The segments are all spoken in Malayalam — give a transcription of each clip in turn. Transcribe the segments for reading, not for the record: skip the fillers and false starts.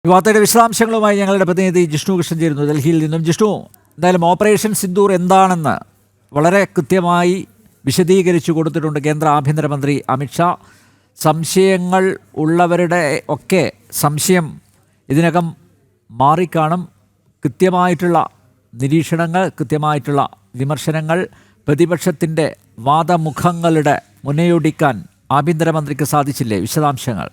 ഈ വാർത്തയുടെ വിശദാംശങ്ങളുമായി ഞങ്ങളുടെ പ്രതിനിധി ജിഷ്ണു കൃഷ്ണൻ ചേരുന്നു ഡൽഹിയിൽ നിന്നും. ജിഷ്ണു, എന്തായാലും ഓപ്പറേഷൻ സിന്ദൂർ എന്താണെന്ന് വളരെ കൃത്യമായി വിശദീകരിച്ചു കൊടുത്തിട്ടുണ്ട് കേന്ദ്ര ആഭ്യന്തരമന്ത്രി അമിത്ഷാ. സംശയങ്ങൾ ഉള്ളവരുടെ ഒക്കെ സംശയം ഇതിനകം മാറിക്കാണും. കൃത്യമായിട്ടുള്ള നിരീക്ഷണങ്ങൾ, കൃത്യമായിട്ടുള്ള വിമർശനങ്ങൾ, പ്രതിപക്ഷത്തിൻ്റെ വാദമുഖങ്ങളുടെ മുനയൊടിക്കാൻ ആഭ്യന്തരമന്ത്രിക്ക് സാധിച്ചില്ലേ? വിശദാംശങ്ങൾ.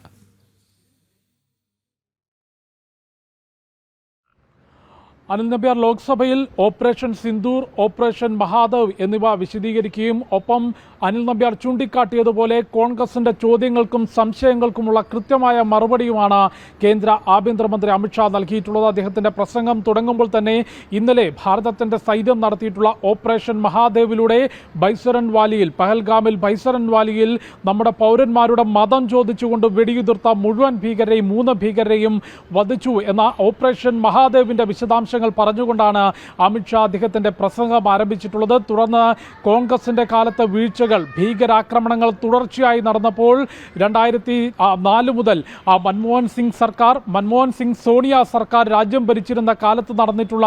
അനിൽ നമ്പ്യാർ ലോക്സഭയിൽ ഓപ്പറേഷൻ സിന്ദൂർ, ഓപ്പറേഷൻ മഹാദേവ് എന്നിവ വിശദീകരിക്കുകയും ഒപ്പം അനിൽ നമ്പ്യാർ ചൂണ്ടിക്കാട്ടിയതുപോലെ കോൺഗ്രസിന്റെ ചോദ്യങ്ങൾക്കും സംശയങ്ങൾക്കുമുള്ള കൃത്യമായ മറുപടിയുമാണ് കേന്ദ്ര ആഭ്യന്തരമന്ത്രി അമിത്ഷാ നൽകിയിട്ടുള്ളത്. അദ്ദേഹത്തിന്റെ പ്രസംഗം തുടങ്ങുമ്പോൾ തന്നെ ഇന്നലെ ഭാരതത്തിന്റെ സൈന്യം നടത്തിയിട്ടുള്ള ഓപ്പറേഷൻ മഹാദേവിലൂടെ ബൈസരൻ വാലിയിൽ, പഹൽഗാമിൽ ബൈസരൻ വാലിയിൽ നമ്മുടെ പൗരന്മാരുടെ മതം ചോദിച്ചുകൊണ്ട് വെടിയുതിർത്ത മുഴുവൻ ഭീകരരെയും 3 ഭീകരരെയും വധിച്ചു എന്ന ഓപ്പറേഷൻ മഹാദേവിന്റെ വിശദാംശങ്ങൾ പറഞ്ഞുകൊണ്ടാണ് അമിത്ഷാ അദ്ദേഹത്തിന്റെ പ്രസംഗം ആരംഭിച്ചിട്ടുള്ളത്. തുടർന്ന് കോൺഗ്രസിന്റെ കാലത്തെ വീഴ്ചകൾ, ഭീകരാക്രമണങ്ങൾ തുടർച്ചയായി നടന്നപ്പോൾ 2004 മുതൽ മൻമോഹൻ സിംഗ് സോണിയ സർക്കാർ രാജ്യം ഭരിച്ചിരുന്ന കാലത്ത് നടന്നിട്ടുള്ള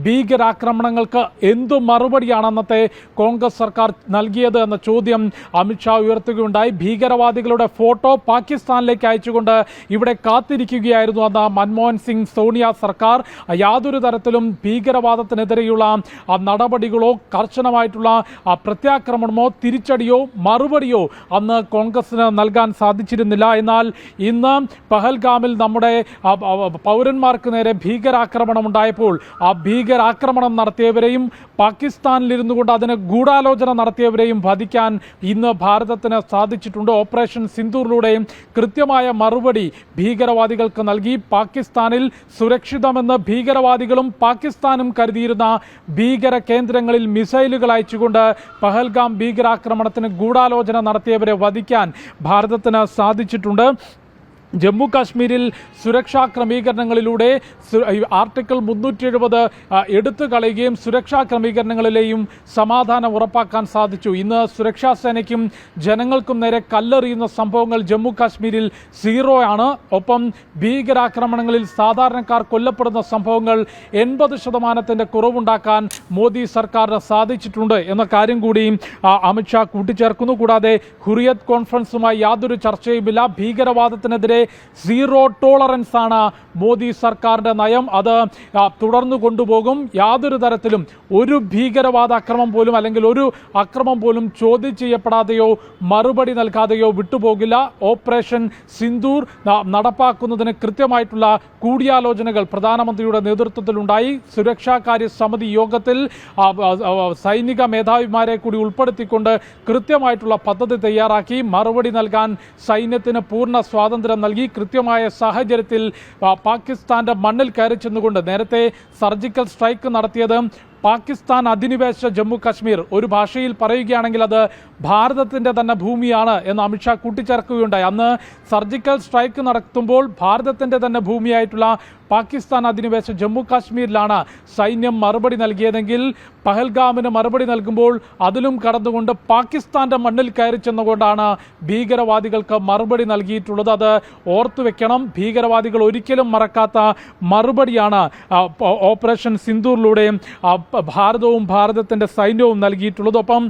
ഭീകരാക്രമണങ്ങൾക്ക് എന്തു മറുപടിയാണ് അന്നത്തെ കോൺഗ്രസ് സർക്കാർ നൽകിയത് എന്ന ചോദ്യം അമിത്ഷാ ഉയർത്തുകയുണ്ടായി. ഭീകരവാദികളുടെ ഫോട്ടോ പാകിസ്ഥാനിലേക്ക് അയച്ചുകൊണ്ട് ഇവിടെ കാത്തിരിക്കുകയായിരുന്നു അന്ന് മൻമോഹൻ സിംഗ് സോണിയ സർക്കാർ. യാതൊരു തരത്തിലും ഭീകരവാദത്തിനെതിരെയുള്ള നടപടികളോ കർശനമായിട്ടുള്ള പ്രത്യാക്രമണമോ തിരിച്ചടിയോ മറുപടിയോ അന്ന് കോൺഗ്രസിന് നൽകാൻ സാധിച്ചിരുന്നില്ല. എന്നാൽ ഇന്ന് പഹൽഗാമിൽ നമ്മുടെ പൗരന്മാർക്ക് നേരെ ഭീകരാക്രമണം ഉണ്ടായപ്പോൾ ആ ഭീകരാക്രമണം നടത്തിയവരെയും പാകിസ്ഥാനിലിരുന്നു കൊണ്ട് അതിന് ഗൂഢാലോചന നടത്തിയവരെയും വധിക്കാൻ ഇന്ന് ഭാരതത്തിന് സാധിച്ചിട്ടുണ്ട്. ഓപ്പറേഷൻ സിന്ദൂറിലൂടെ കൃത്യമായ മറുപടി ഭീകരവാദികൾക്ക് നൽകി. പാകിസ്ഥാനിൽ സുരക്ഷിതമെന്ന് ഭീകരവാദികളും പാകിസ്ഥാനും കരുതിയിരുന്ന ഭീകര കേന്ദ്രങ്ങളിൽ മിസൈലുകൾ അയച്ചുകൊണ്ട് പഹൽഗാം ഭീകരാക്രമണത്തിന് ഗൂഢാലോചന നടത്തിയവരെ വധിക്കാൻ ഭാരതത്തിന് സാധിച്ചിട്ടുണ്ട്. ജമ്മു കാശ്മീരിൽ സുരക്ഷാ ക്രമീകരണങ്ങളിലൂടെ ആർട്ടിക്കിൾ 370 എടുത്തു കളയുകയും സുരക്ഷാ ക്രമീകരണങ്ങളിലെയും സമാധാനം ഉറപ്പാക്കാൻ സാധിച്ചു. ഇന്ന് സുരക്ഷാ സേനയ്ക്കും ജനങ്ങൾക്കും നേരെ കല്ലെറിയുന്ന സംഭവങ്ങൾ ജമ്മു കാശ്മീരിൽ 0 ആണ്. ഒപ്പം ഭീകരാക്രമണങ്ങളിൽ സാധാരണക്കാർ കൊല്ലപ്പെടുന്ന സംഭവങ്ങൾ 80% കുറവുണ്ടാക്കാൻ മോദി സർക്കാരിന് സാധിച്ചിട്ടുണ്ട് എന്ന കാര്യം കൂടി അമിത്ഷാ കൂട്ടിച്ചേർക്കുന്നു. കൂടാതെ ഹുറിയത്ത് കോൺഫറൻസുമായി യാതൊരു ചർച്ചയുമില്ല. ഭീകരവാദത്തിനെതിരെ 0 ടോളറൻസ് ആണ് മോദി സർക്കാരിന്റെ നയം. അത് തുടർന്നു കൊണ്ടുപോകും. യാതൊരു തരത്തിലും ഒരു ഭീകരവാദ അക്രമം പോലും അല്ലെങ്കിൽ ഒരു അക്രമം പോലും ചോദ്യം ചെയ്യപ്പെടാതെയോ മറുപടി നൽകാതെയോ വിട്ടുപോകില്ല. ഓപ്പറേഷൻ സിന്ദൂർ നടപ്പാക്കുന്നതിന് കൃത്യമായിട്ടുള്ള കൂടിയാലോചനകൾ പ്രധാനമന്ത്രിയുടെ നേതൃത്വത്തിലുണ്ടായി. സുരക്ഷാ കാര്യ സമിതി യോഗത്തിൽ സൈനിക മേധാവിമാരെ കൂടി ഉൾപ്പെടുത്തിക്കൊണ്ട് കൃത്യമായിട്ടുള്ള പദ്ധതി തയ്യാറാക്കി. മറുപടി നൽകാൻ സൈന്യത്തിന് പൂർണ്ണ സ്വാതന്ത്ര്യം നൽകി. കൃത്യമായ സാഹചര്യത്തിൽ പാകിസ്ഥാന്റെ മണ്ണിൽ കയറി ചെന്നുകൊണ്ട് നേരത്തെ സർജിക്കൽ സ്ട്രൈക്ക് നടത്തിയത് പാകിസ്ഥാൻ അധിനിവേശ ജമ്മു കാശ്മീർ, ഒരു ഭാഷയിൽ പറയുകയാണെങ്കിൽ അത് ഭാരതത്തിൻ്റെ തന്നെ ഭൂമിയാണ് എന്ന് അമിത്ഷാ കൂട്ടിച്ചേർക്കുകയുണ്ടായി. അന്ന് സർജിക്കൽ സ്ട്രൈക്ക് നടത്തുമ്പോൾ ഭാരതത്തിൻ്റെ തന്നെ ഭൂമിയായിട്ടുള്ള പാകിസ്ഥാൻ അധിനിവേശ ജമ്മു കാശ്മീരിലാണ് സൈന്യം മറുപടി നൽകിയതെങ്കിൽ പഹൽഗാമിന് മറുപടി നൽകുമ്പോൾ അതിലും കടന്നുകൊണ്ട് പാകിസ്ഥാന്റെ മണ്ണിൽ കയറി ചെന്നുകൊണ്ടാണ് ഭീകരവാദികൾക്ക് മറുപടി നൽകിയിട്ടുള്ളത്. അത് ഓർത്തുവെക്കണം. ഭീകരവാദികൾ ഒരിക്കലും മറക്കാത്ത മറുപടിയാണ് ഓപ്പറേഷൻ സിന്ദൂറിലൂടെ ഭാരതവും ഭാരതത്തിൻ്റെ സൈന്യവും നൽകിയിട്ടുള്ളത്. ഒപ്പം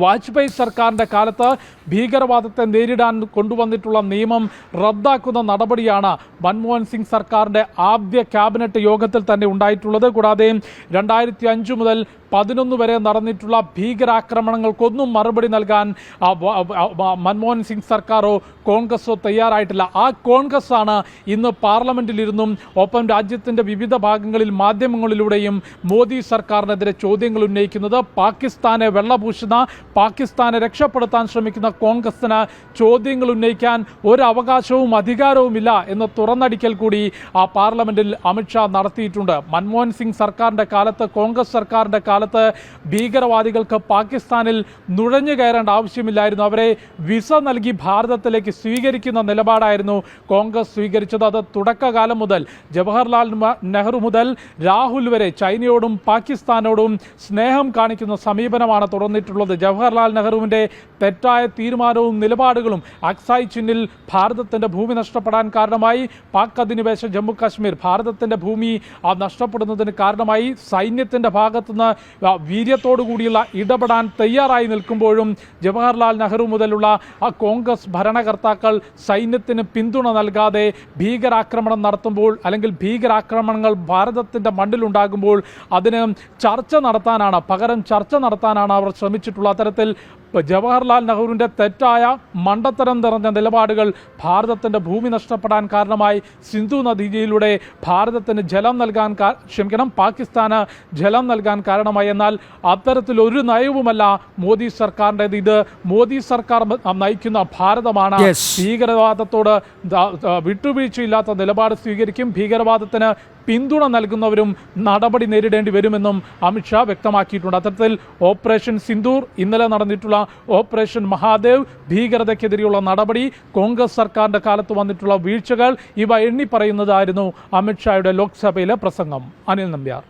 വാജ്പേയി സർക്കാരിൻ്റെ കാലത്ത് ഭീകരവാദത്തെ നേരിടാൻ കൊണ്ടുവന്നിട്ടുള്ള നിയമം റദ്ദാക്കുന്ന നടപടിയാണ് മൻമോഹൻ സിംഗ് സർക്കാരിൻ്റെ ആദ്യ ക്യാബിനറ്റ് യോഗത്തിൽ തന്നെ ഉണ്ടായിട്ടുള്ളത്. കൂടാതെ 2005 മുതൽ 2011 വരെ നടന്നിട്ടുള്ള ഭീകരാക്രമണങ്ങൾക്കൊന്നും മറുപടി നൽകാൻ മൻമോഹൻ സിംഗ് സർക്കാരോ കോൺഗ്രസോ തയ്യാറായിട്ടില്ല. ആ കോൺഗ്രസ് ആണ് ഇന്ന് പാർലമെന്റിലിരുന്നും ഒപ്പം രാജ്യത്തിൻ്റെ വിവിധ ഭാഗങ്ങളിൽ മാധ്യമങ്ങളിലൂടെയും മോദി സർക്കാരിനെതിരെ ചോദ്യങ്ങൾ ഉന്നയിക്കുന്നത്. പാകിസ്ഥാനെ വെള്ളപൂശുന്ന, പാകിസ്ഥാനെ രക്ഷപ്പെടുത്താൻ ശ്രമിക്കുന്ന കോൺഗ്രസിന് ചോദ്യങ്ങൾ ഉന്നയിക്കാൻ ഒരു അവകാശവും അധികാരവുമില്ല എന്ന് തുറന്നടിക്കൽ കൂടി ആ പാർലമെന്റിൽ അമിത്ഷാ നടത്തിയിട്ടുണ്ട്. മൻമോഹൻ സിംഗ് സർക്കാരിൻ്റെ കാലത്ത്, കോൺഗ്രസ് സർക്കാരിൻ്റെ കാലത്ത് കാലത്ത് ഭീകരവാദികൾക്ക് പാകിസ്ഥാനിൽ നുഴഞ്ഞു കയറേണ്ട ആവശ്യമില്ലായിരുന്നു. അവരെ വിസ നൽകി ഭാരതത്തിലേക്ക് സ്വീകരിക്കുന്ന നിലപാടായിരുന്നു കോൺഗ്രസ് സ്വീകരിച്ചത്. അത് തുടക്കകാലം മുതൽ ജവഹർലാൽ നെഹ്റു മുതൽ രാഹുൽ വരെ ചൈനയോടും പാകിസ്ഥാനോടും സ്നേഹം കാണിക്കുന്ന സമീപനമാണ് തുടർന്നിട്ടുള്ളത്. ജവഹർലാൽ നെഹ്റുവിൻ്റെ തെറ്റായ തീരുമാനവും നിലപാടുകളും അക്സായ് ചിന്നിൽ ഭാരതത്തിൻ്റെ ഭൂമി നഷ്ടപ്പെടാൻ കാരണമായി. പാക് അധിനിവേശ ജമ്മു കാശ്മീർ ഭാരതത്തിൻ്റെ ഭൂമി നഷ്ടപ്പെടുന്നതിന് കാരണമായി. സൈന്യത്തിൻ്റെ ഭാഗത്തുനിന്ന് വീര്യത്തോടു കൂടിയുള്ള ഇടപെടാൻ തയ്യാറായി നിൽക്കുമ്പോഴും ജവഹർലാൽ നെഹ്റു മുതലുള്ള കോൺഗ്രസ് ഭരണകർത്താക്കൾ സൈന്യത്തിന് പിന്തുണ നൽകാതെ ഭീകരാക്രമണം നടത്തുമ്പോൾ അല്ലെങ്കിൽ ഭീകരാക്രമണങ്ങൾ ഭാരതത്തിൻ്റെ മണ്ണിലുണ്ടാകുമ്പോൾ അതിന് പകരം ചർച്ച നടത്താനാണ് അവർ ശ്രമിച്ചിട്ടുള്ളത്. അത്തരത്തിൽ ജവഹർലാൽ നെഹ്റുവിൻ്റെ തെറ്റായ മണ്ടത്തരം നിറഞ്ഞ നിലപാടുകൾ ഭാരതത്തിൻ്റെ ഭൂമി നഷ്ടപ്പെടാൻ കാരണമായി. സിന്ധു നദിയിലൂടെ ഭാരതത്തിന് പാകിസ്ഥാന് ജലം നൽകാൻ കാരണമായി. എന്നാൽ അത്തരത്തിലൊരു നയവുമല്ല മോദി സർക്കാരിൻ്റേത്. ഇത് മോദി സർക്കാർ നയിക്കുന്ന ഭാരതമാണ് ഭീകരവാദത്തോട് വിട്ടുവീഴ്ചയില്ലാത്ത നിലപാട് സ്വീകരിക്കും. ഭീകരവാദത്തിന് പിന്തുണ നൽകുന്നവരും നടപടി നേരിടേണ്ടി വരുമെന്നും അമിത്ഷാ വ്യക്തമാക്കിയിട്ടുണ്ട്. അത്തരത്തിൽ ഓപ്പറേഷൻ സിന്ദൂർ, ഇന്നലെ നടന്നിട്ടുള്ള ഓപ്പറേഷൻ മഹാദേവ്, ഭീകരതയ്ക്കെതിരെയുള്ള നടപടി, കോൺഗ്രസ് സർക്കാരിൻ്റെ കാലത്ത് വന്നിട്ടുള്ള വീഴ്ചകൾ, ഇവ എണ്ണി പറയുന്നതായിരുന്നു അമിത്ഷായുടെ ലോക്സഭയിലെ പ്രസംഗം. അനിൽ നമ്പ്യാർ.